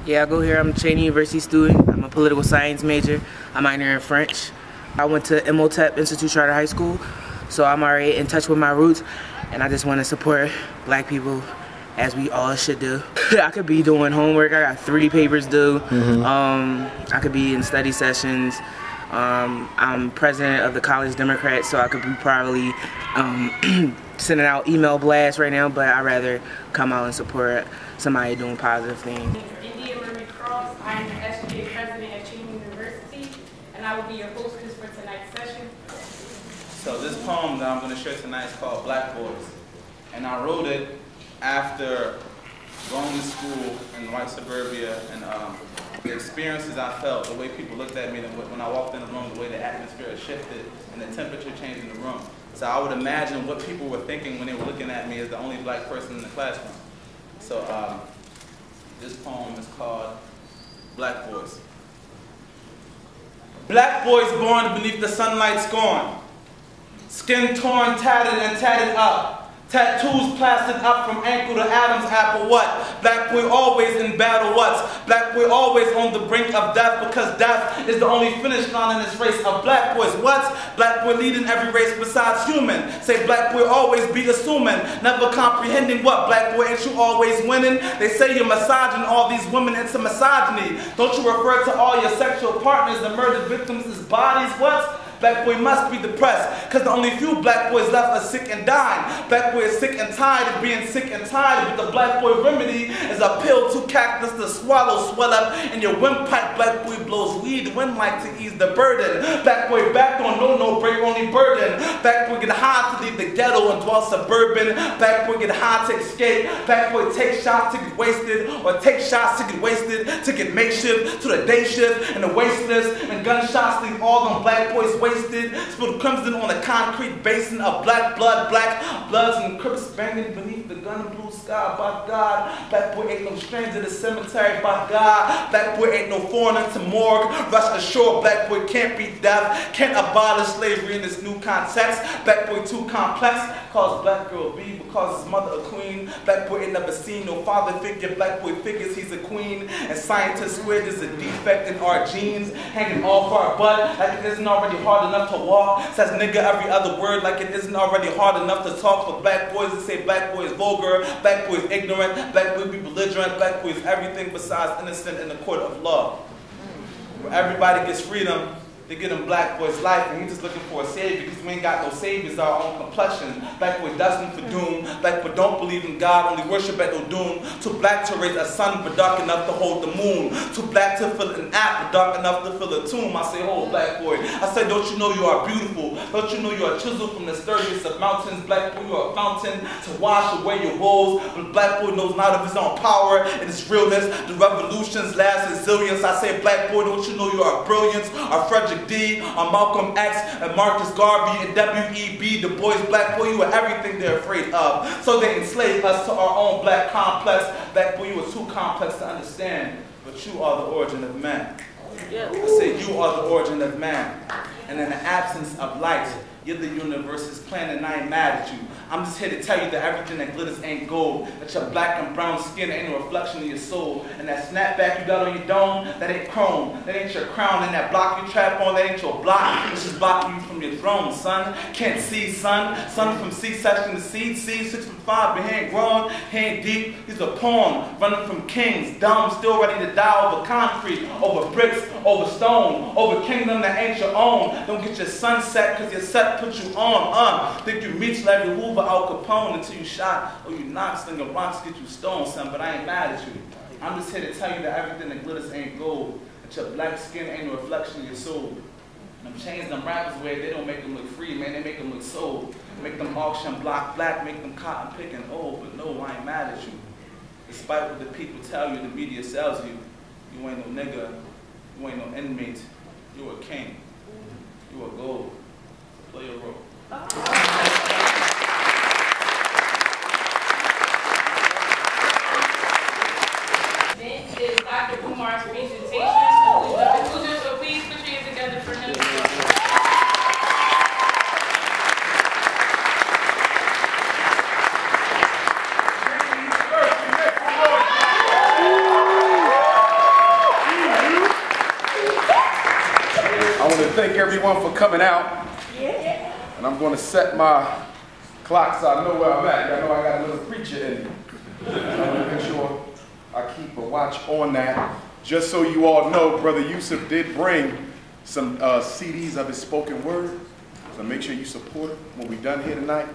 Yeah, I go here. I'm a Cheney University student. I'm a political science major. I minor in French. I went to Imhotep Institute Charter High School, so I'm already in touch with my roots, and I just want to support black people as we all should do. I could be doing homework. I got 3 papers due. I could be in study sessions. I'm president of the College Democrats, so I could be probably sending out email blasts right now, but I'd rather come out and support somebody doing positive things. I am the SGA president at Cheney University, and I will be your hostess for tonight's session. So this poem that I'm going to share tonight is called Black Boys. And I wrote it after going to school in white suburbia, and the experiences I felt, the way people looked at me, when I walked in the room, the way the atmosphere shifted and the temperature changed in the room. So I would imagine what people were thinking when they were looking at me as the only black person in the classroom. So this poem is called Black Boys. Black boys born beneath the sunlight scorn, skin torn, tattered and tatted up, tattoos plastered up from ankle to Adam's apple. What? Black boy always in battle. What's? Black boy always on the brink of death, because death is the only finish line in this race of black boys. What's? Black boy leading every race besides human. Say black boy always be assuming, never comprehending what? Black boy, ain't you always winning? They say you're massaging all these women into misogyny. Don't you refer to all your sexual partners and murdered victims as bodies? What? Black boy must be depressed, because the only few black boys left are sick and dying. Black boy is sick and tired of being sick and tired, but the black boy remedy is a pill to cactus to swallow, swell up in your windpipe. Black boy blows weed, wind like to ease the burden. Black boy back on no break, only burden. Black boy get high to leave the ghetto and dwell suburban. Black boy get high to escape. Black boy take shots to get wasted, or take shots to get wasted, to get makeshift to the day shift and the wasteless, and gunshots leave all them black boys wasted. Spilled crimson on the concrete basin of black blood, black bloods and crips banging beneath the gun and blue sky. By God, black boy ain't no stranger to the cemetery. By God, black boy ain't no foreigner to morgue. Rest assured, black boy can't beat death, can't abolish slavery in this new context. Black boy too complex, calls black girl B because his mother a queen. Black boy ain't never seen no father figure. Black boy figures he's a queen, and scientists swear there's a defect in our genes, hanging off our butt like it isn't already hard enough to walk. Says nigga every other word like it isn't already hard enough to talk. For black boys to say black boy is vulgar, black boy is ignorant, black boy be belligerent, black boy is everything besides innocent in the court of law. Where everybody gets freedom, they get him black boy's life, and he's just looking for a savior, because we ain't got no saviors, our own complexion. Black boy destined for doom. Black boy don't believe in God, only worship at no doom. Too black to raise a sun, but dark enough to hold the moon. Too black to fill an app, but dark enough to fill a tomb. I say, oh black boy. I say, don't you know you are beautiful? Don't you know you are chiseled from the sturdiest of mountains? Black boy, you are a fountain to wash away your woes. But black boy knows not of his own power and his realness. The revolutions last in zillions. I say, black boy, don't you know you are brilliance? Our Frederick D, our Malcolm X, and Marcus Garvey, and W.E.B. Du Bois. Black boy, you are everything they're afraid of. So they enslave us to our own black complex. Black boy, you are too complex to understand, but you are the origin of man. I say you are the origin of man. And in the absence of light, you're the universe's plan, and I ain't mad at you. I'm just here to tell you that everything that glitters ain't gold, that your black and brown skin ain't a reflection of your soul, and that snapback you got on your dome, that ain't chrome, that ain't your crown, and that block you trap on, that ain't your block, it's just blocking you from your throne, son. Can't see, son from C-section to C, 6'5", but he ain't grown, he ain't deep, he's a pawn, running from kings, dumb, still ready to die over concrete, over bricks, over stone, over kingdom that ain't your own. Don't get your sunset, cause your set put you on, think you reach Larry Hoover, Al Capone until you shot, or you knock, slinging rocks, get you stoned, son, but I ain't mad at you. I'm just here to tell you that everything that glitters ain't gold, that your black skin ain't a reflection of your soul. Them chains them rappers wear, they don't make them look free, man, they make them look sold. Make them auction block black, make them cotton picking old, but no, I ain't mad at you. Despite what the people tell you, the media sells you, you ain't no nigga, you ain't no inmate, you a king, you a gold. Play your role. This is Dr. Umar's presentation. So please put your hands together for him. thank everyone for coming out. And I'm going to set my clock so I know where I'm at. I know I got a little preacher in me. I want to make sure I keep a watch on that. Just so you all know, Brother Yusuf did bring some CDs of his spoken word. So make sure you support him when we're done here tonight.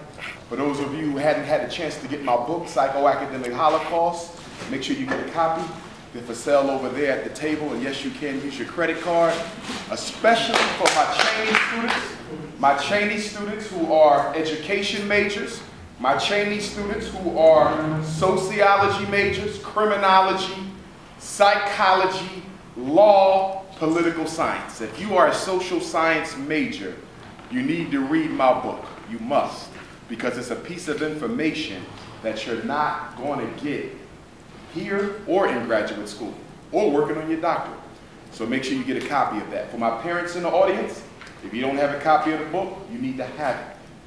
For those of you who hadn't had a chance to get my book, Psychoacademic Holocaust, make sure you get a copy. They're for sale over there at the table, and yes, you can use your credit card, especially for my Cheney students who are education majors, my Cheney students who are sociology majors, criminology, psychology, law, political science. If you are a social science major, you need to read my book. You must, because it's a piece of information that you're not going to get here or in graduate school or working on your doctorate. So make sure you get a copy of that. For my parents in the audience, if you don't have a copy of the book, you need to have it.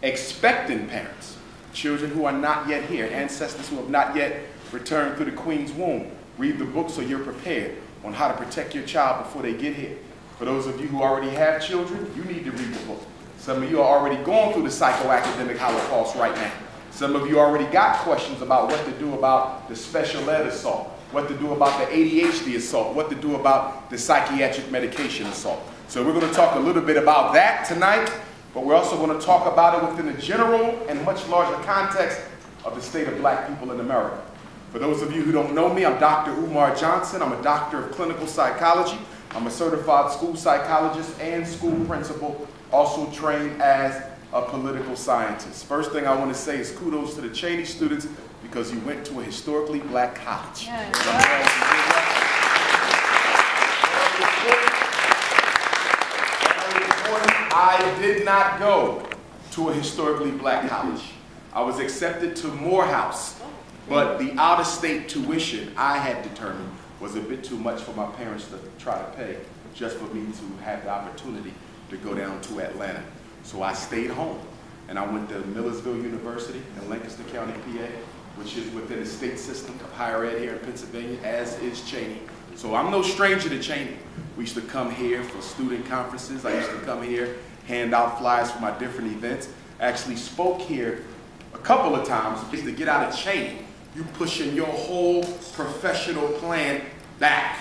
Expectant parents, children who are not yet here, ancestors who have not yet returned through the Queen's womb, read the book so you're prepared on how to protect your child before they get here. For those of you who already have children, you need to read the book. Some of you are already going through the psychoacademic Holocaust right now. Some of you already got questions about what to do about the special ed assault, what to do about the ADHD assault, what to do about the psychiatric medication assault. So we're going to talk a little bit about that tonight, but we're also going to talk about it within the general and much larger context of the state of black people in America. For those of you who don't know me, I'm Dr. Umar Johnson. I'm a doctor of clinical psychology. I'm a certified school psychologist and school principal, also trained as a political scientist. First thing I want to say is kudos to the Cheney students because you went to a historically black college. Yeah. I did not go to a historically black college. I was accepted to Morehouse, but the out-of-state tuition I had determined was a bit too much for my parents to try to pay just for me to have the opportunity to go down to Atlanta. So I stayed home, and I went to Millersville University in Lancaster County, PA, which is within the state system of higher ed here in Pennsylvania, as is Cheney. So I'm no stranger to Cheney. We used to come here for student conferences. I used to come here, hand out flyers for my different events. I actually spoke here a couple of times. Just to get out of Cheney, you pushing your whole professional plan back.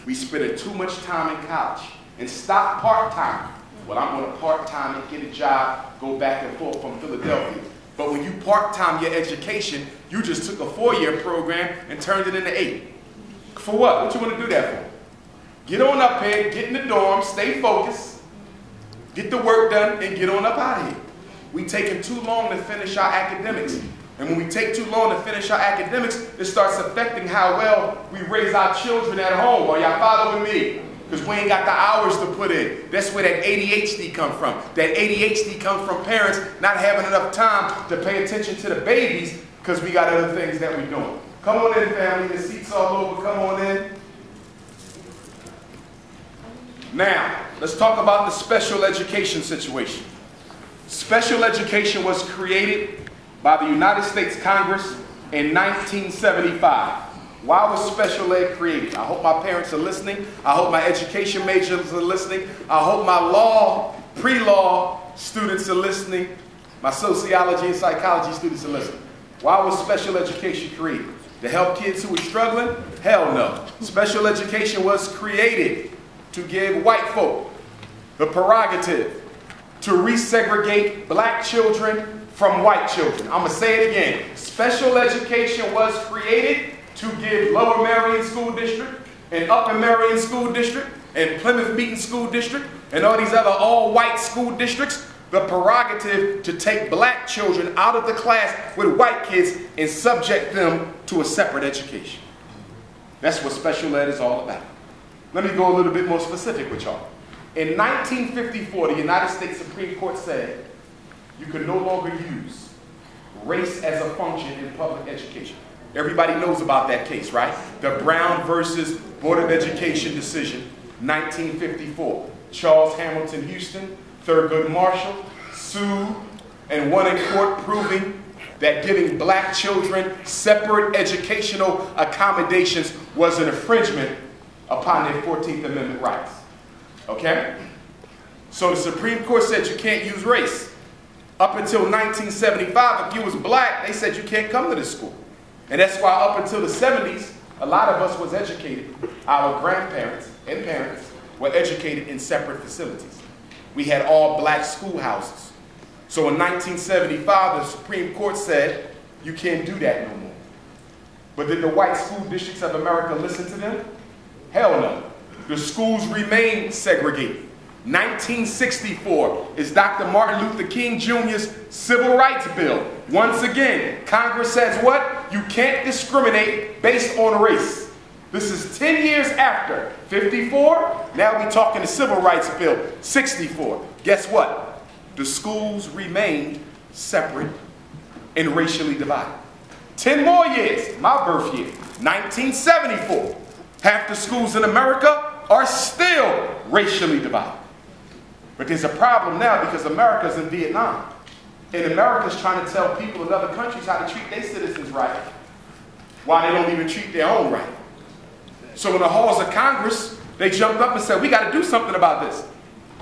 We spent too much time in college and stopped part-time. Well, I'm going to part-time and get a job, go back and forth from Philadelphia. But when you part-time your education, you just took a 4-year program and turned it into 8. For what? What you want to do that for? Get on up here, get in the dorm, stay focused, get the work done, and get on up out of here. We taking too long to finish our academics. And when we take too long to finish our academics, it starts affecting how well we raise our children at home. Are y'all following me? Because we ain't got the hours to put in. That's where that ADHD come from. That ADHD comes from parents not having enough time to pay attention to the babies because we got other things that we're doing. Come on in, family. The seat's all over. Come on in. Now, let's talk about the special education situation. Special education was created by the United States Congress in 1975. Why was special ed created? I hope my parents are listening. I hope my education majors are listening. I hope my law, pre-law students are listening. My sociology and psychology students are listening. Why was special education created? To help kids who were struggling? Hell no. Special education was created to give white folk the prerogative to resegregate black children from white children. I'm going to say it again. Special education was created to give Lower Marion School District and Upper Marion School District and Plymouth Meeting School District and all these other all-white school districts the prerogative to take black children out of the class with white kids and subject them to a separate education. That's what special ed is all about. Let me go a little bit more specific with y'all. In 1954, the United States Supreme Court said you could no longer use race as a function in public education. Everybody knows about that case, right? The Brown versus Board of Education decision, 1954. Charles Hamilton Houston, Thurgood Marshall sued and won in court proving that giving black children separate educational accommodations was an infringement upon their 14th Amendment rights. Okay? So the Supreme Court said you can't use race. Up until 1975, if you was black, they said you can't come to this school. And that's why up until the 70s, a lot of us was educated. Our grandparents and parents were educated in separate facilities. We had all black schoolhouses. So in 1975, the Supreme Court said you can't do that no more. But did the white school districts of America listen to them? Hell no. The schools remained segregated. 1964 is Dr. Martin Luther King Jr.'s Civil Rights Bill. Once again, Congress says what? You can't discriminate based on race. This is 10 years after 54. Now we're talking the Civil Rights Bill, 64. Guess what? The schools remained separate and racially divided. 10 more years, my birth year, 1974. Half the schools in America are still racially divided. But there's a problem now because America's in Vietnam. And America's trying to tell people in other countries how to treat their citizens right, while they don't even treat their own right. So in the halls of Congress, they jumped up and said, we got to do something about this.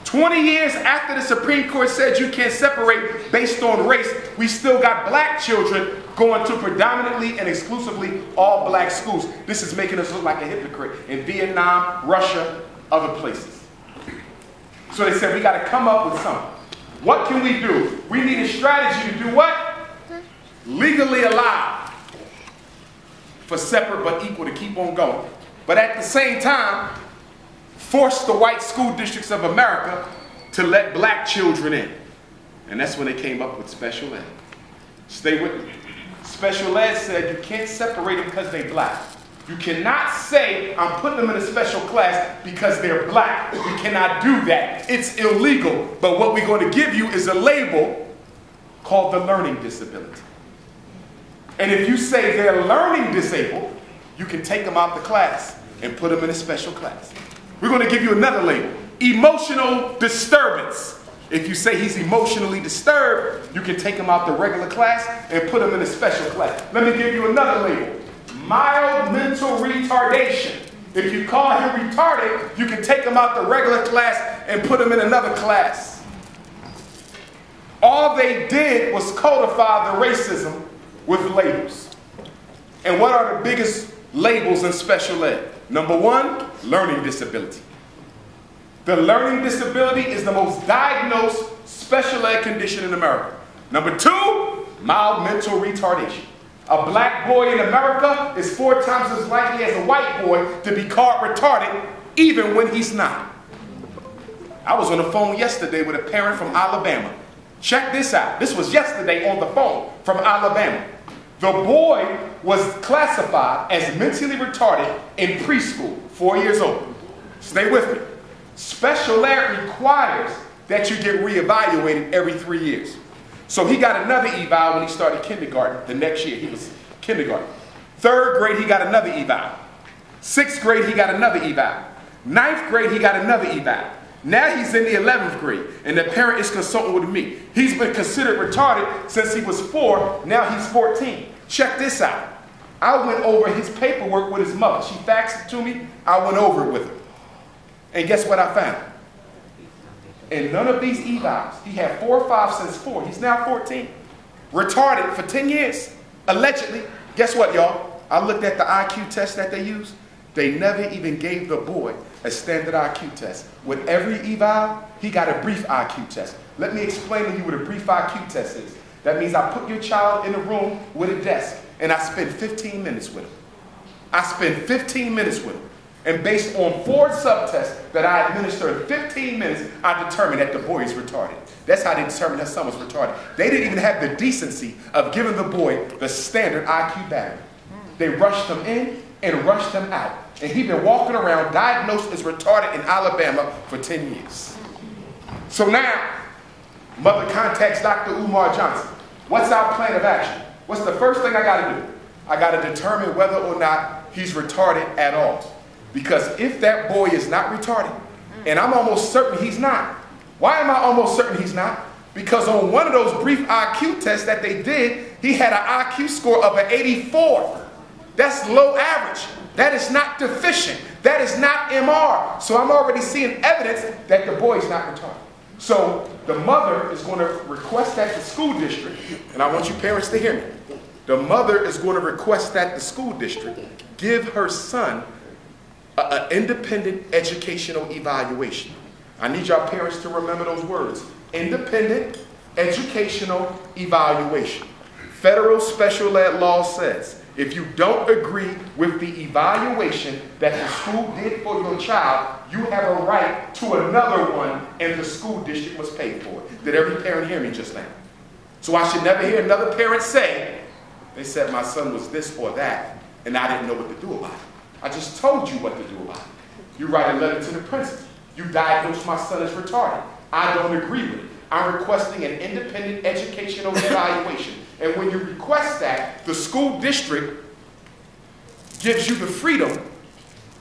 20 years after the Supreme Court said you can't separate based on race, we still got black children going to predominantly and exclusively all black schools. This is making us look like a hypocrite in Vietnam, Russia, other places. So they said we got to come up with something. What can we do? We need a strategy to do what? Legally allow for separate but equal to keep on going. But at the same time, force the white school districts of America to let black children in. And that's when they came up with special ed. Stay with me. Special ed said you can't separate them because they're black. You cannot say, I'm putting them in a special class because they're black. We cannot do that. It's illegal. But what we're going to give you is a label called the learning disability. And if you say they're learning disabled, you can take them out the class and put them in a special class. We're going to give you another label, emotional disturbance. If you say he's emotionally disturbed, you can take him out the regular class and put him in a special class. Let me give you another label, mild mental retardation. If you call him retarded, you can take him out the regular class and put him in another class. All they did was codify the racism with labels. And what are the biggest labels in special ed? Number one, learning disability. The learning disability is the most diagnosed special ed condition in America. Number two, mild mental retardation. A black boy in America is 4 times as likely as a white boy to be called retarded, even when he's not. I was on the phone yesterday with a parent from Alabama. Check this out. This was yesterday on the phone from Alabama. The boy was classified as mentally retarded in preschool, 4 years old. Stay with me. Special ed requires that you get reevaluated every 3 years. So he got another eval when he started kindergarten. The next year, he was kindergarten. 3rd grade, he got another eval. 6th grade, he got another eval. 9th grade, he got another eval. Now he's in the 11th grade, and the parent is consulting with me. He's been considered retarded since he was 4. Now he's 14. Check this out. I went over his paperwork with his mother. She faxed it to me. I went over it with her. And guess what I found? In none of these evals, he had 4 or 5 since 4. He's now 14. Retarded for 10 years, allegedly. Guess what, y'all? I looked at the IQ test that they use. They never even gave the boy a standard IQ test. With every eval, he got a brief IQ test. Let me explain to you what a brief IQ test is. That means I put your child in a room with a desk, and I spend 15 minutes with him. I spend 15 minutes with him. And based on 4 subtests that I administered in 15 minutes, I determined that the boy is retarded. That's how they determined that son was retarded. They didn't even have the decency of giving the boy the standard IQ battery. They rushed him in and rushed him out. And he's been walking around diagnosed as retarded in Alabama for 10 years. So now, mother contacts Dr. Umar Johnson. What's our plan of action? What's the first thing I got to do? I got to determine whether or not he's retarded at all. Because if that boy is not retarded, and I'm almost certain he's not. Why am I almost certain he's not? Because on one of those brief IQ tests that they did, he had an IQ score of an 84. That's low average. That is not deficient. That is not MR. So I'm already seeing evidence that the boy is not retarded. So the mother is going to request that the school district, and I want you parents to hear me, the mother is going to request that the school district give her son an independent educational evaluation. I need y'all parents to remember those words. Independent educational evaluation. Federal special ed law says if you don't agree with the evaluation that the school did for your child, you have a right to another one and the school district must pay for it. Did every parent hear me just now? So I should never hear another parent say, they said my son was this or that and I didn't know what to do about it. I just told you what to do about it. You write a letter to the principal. You diagnose my son as retarded. I don't agree with it. I'm requesting an independent educational evaluation. And when you request that, the school district gives you the freedom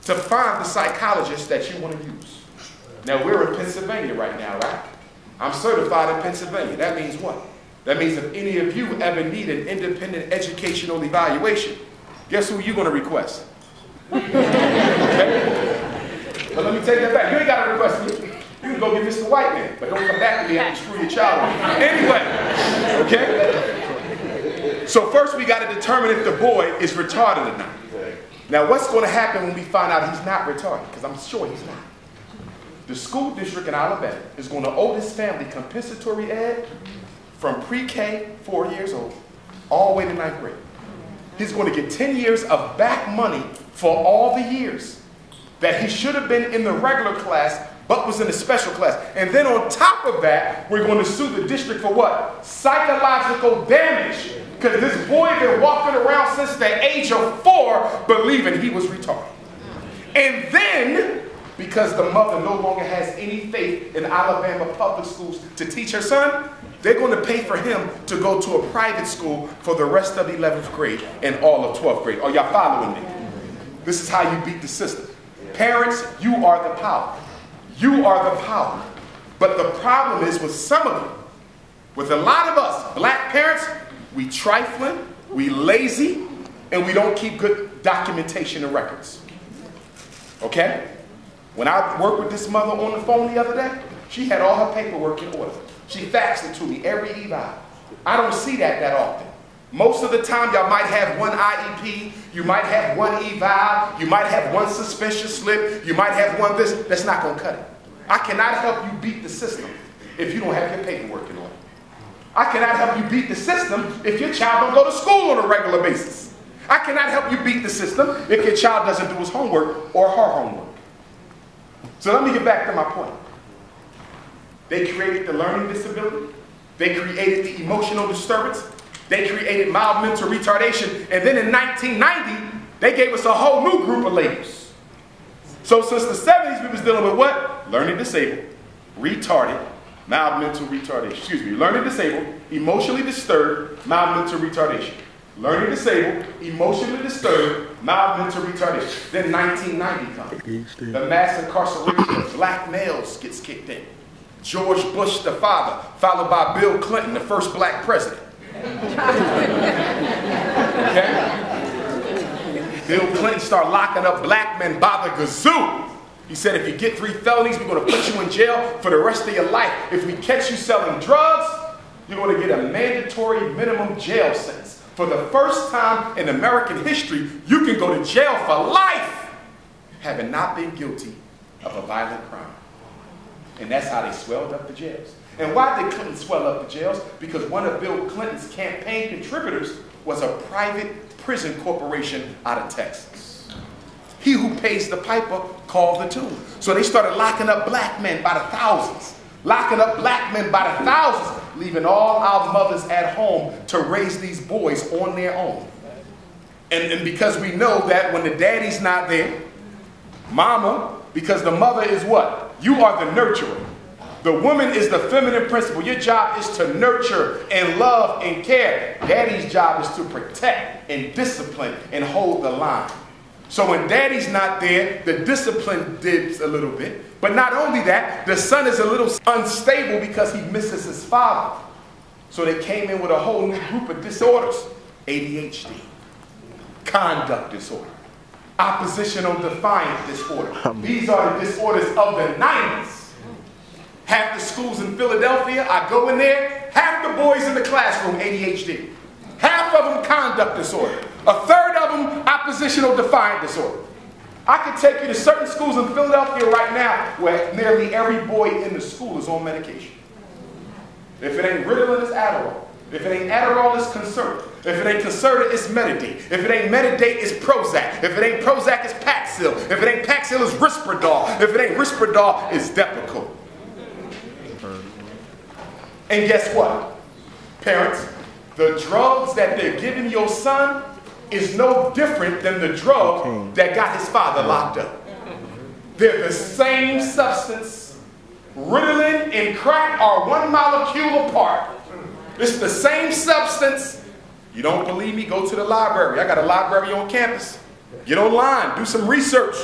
to find the psychologist that you want to use. Now, we're in Pennsylvania right now, right? I'm certified in Pennsylvania. That means what? That means if any of you ever need an independent educational evaluation, guess who you're going to request? Okay? But let me take that back. You ain't got to request me. You can go get Mr. White Man, but don't come back to me after you screw your child up. Anyway, okay? So first we got to determine if the boy is retarded or not. Now what's going to happen when we find out he's not retarded? Because I'm sure he's not. The school district in Alabama is going to owe this family compensatory ed from pre-K, 4 years old, all the way to 9th grade. He's going to get 10 years of back money for all the years that he should have been in the regular class but was in a special class. And then on top of that, we're going to sue the district for what? Psychological damage. Because this boy been walking around since the age of 4 believing he was retarded. And then, because the mother no longer has any faith in Alabama public schools to teach her son, they're going to pay for him to go to a private school for the rest of 11th grade and all of 12th grade. Are y'all following me? This is how you beat the system. Parents, you are the power. You are the power. But the problem is with some of them, with a lot of us, black parents, we trifling, we lazy, and we don't keep good documentation and records. Okay? When I worked with this mother on the phone the other day, she had all her paperwork in order. She faxed it to me every eval. I don't see that often. Most of the time, y'all might have one IEP, you might have one eval, you might have one suspension slip, you might have one this. That's not going to cut it. I cannot help you beat the system if you don't have your paperwork in order. I cannot help you beat the system if your child don't go to school on a regular basis. I cannot help you beat the system if your child doesn't do his homework or her homework. So let me get back to my point. They created the learning disability. They created the emotional disturbance. They created mild mental retardation. And then in 1990, they gave us a whole new group of labels. So since the 70s, we was dealing with what? Learning disabled, retarded, mild mental retardation. Excuse me, learning disabled, emotionally disturbed, mild mental retardation. Learning disabled, emotionally disturbed, mild mental retardation. Then 1990 comes. The mass incarceration of black males gets kicked in. George Bush, the father, followed by Bill Clinton, the first black president. Okay? Bill Clinton started locking up black men by the gazoo. He said, if you get 3 felonies, we're going to put you in jail for the rest of your life. If we catch you selling drugs, you're going to get a mandatory minimum jail sentence. For the first time in American history, you can go to jail for life, having not been guilty of a violent crime. And that's how they swelled up the jails. And why did Clinton swell up the jails? Because one of Bill Clinton's campaign contributors was a private prison corporation out of Texas. He who pays the piper called the tune. So they started locking up black men by the thousands. Locking up black men by the thousands, leaving all our mothers at home to raise these boys on their own. And because we know that when the daddy's not there, mama, because the mother is what? You are the nurturer. The woman is the feminine principle. Your job is to nurture and love and care. Daddy's job is to protect and discipline and hold the line. So when daddy's not there, the discipline dips a little bit. But not only that, the son is a little unstable because he misses his father. So they came in with a whole new group of disorders. ADHD, conduct disorder, oppositional defiant disorder. These are the disorders of the 90s. Half the schools in Philadelphia, I go in there, half the boys in the classroom, ADHD. Half of them conduct disorder. A third of them, oppositional defiant disorder. I could take you to certain schools in Philadelphia right now where nearly every boy in the school is on medication. If it ain't Ritalin, it's Adderall. If it ain't Adderall, it's Concerta. If it ain't Concerta, it's Metadate. If it ain't Metadate, it's Prozac. If it ain't Prozac, it's Paxil. If it ain't Paxil, it's Risperdal. If it ain't Risperdal, it's Depakote. And guess what? Parents, the drugs that they're giving your son is no different than the drug that got his father locked up. They're the same substance. Ritalin and crack are 1 molecule apart. It's the same substance. You don't believe me? Go to the library. I got a library on campus. Get online, do some research.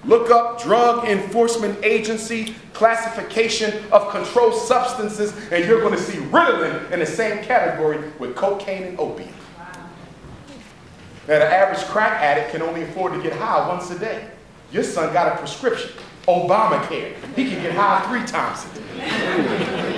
Look up Drug Enforcement Agency classification of controlled substances, and you're going to see Ritalin in the same category with cocaine and opium. Now, the average crack addict can only afford to get high once a day. Your son got a prescription, Obamacare. He can get high 3 times a day.